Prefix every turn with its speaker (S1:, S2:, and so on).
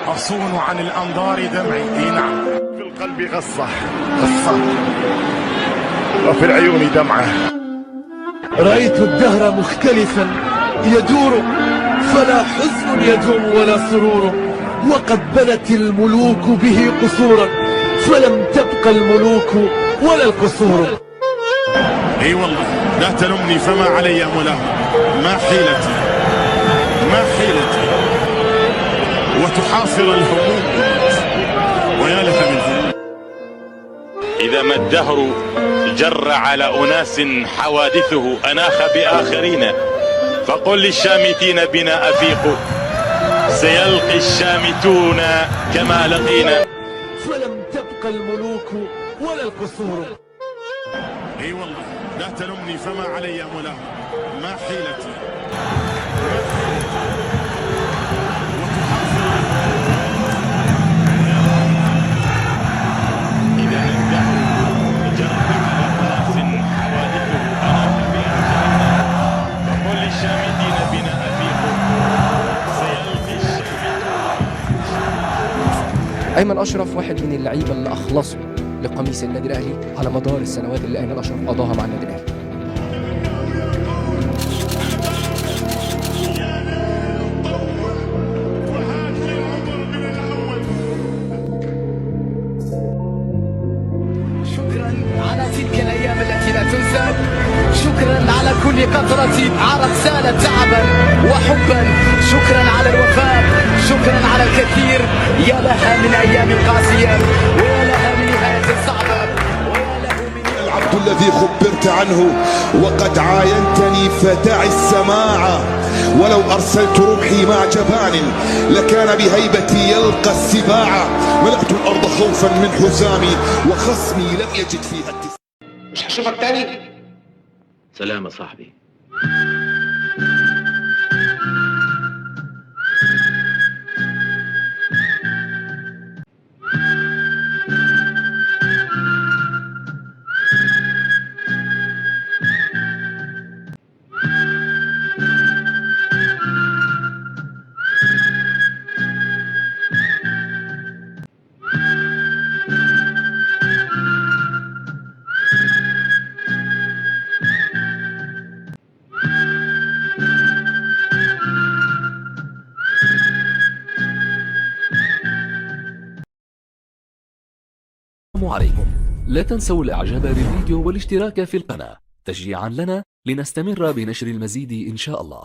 S1: أصون عن الأنظار دمعي. نعم،
S2: في القلب غصة وفي العيون دمعة.
S3: رأيت الدهر مختلفا يدور، فلا حزن يدوم ولا سرور، وقد بنت الملوك به قصورا، فلم تبق الملوك ولا القصور.
S1: اي والله لا تلمني فما علي ملام، ما حيلتي وتحاصر الهموم ويا لها من هم.
S4: إذا ما الدهر جر على أناس حوادثه أناخ بآخرين، فقل للشامتين بنا أفيقوا، سيلقي الشامتون كما لقينا.
S3: فلم تبق الملوك ولا القصور.
S1: اي والله لا تلمني فما علي ملام، ما حيلتي
S4: إذا ما الدهر جر على أناس حوادثه أناخ بآخرين، فقل للشامتين بنا أفيقوا، سيلقي الشامتون.
S5: أيمن أشرف واحد من اللعيبة اللي أخلصوا لقميص النادي الأهلي على مدار السنوات اللي أيمن أشرف قضاها مع النادي الأهلي.
S6: شكرا على تلك الأيام التي لا تنسى، شكرا على كل قطرة عرق سالت تعبا وحبا، شكرا على الوفاء، شكرا على الكثير. يا لها من أيام قاسية ويا لها من نهاية صعبة ويا له من
S7: العبد الذي خبرت عنه وقد عاينتني فدع السماع، ولو أرسلت رمحي مع جبان لكان بهيبتي يلقى السباع. ملأت الأرض خوفا من حسامي وخصمي لم يجد فيها اتساع.
S8: مش هشوفك تاني.
S9: سلام يا صاحبي.
S10: السلام عليكم. لا تنسوا الاعجاب بالفيديو والاشتراك في القناة تشجيعا لنا لنستمر بنشر المزيد إن شاء الله.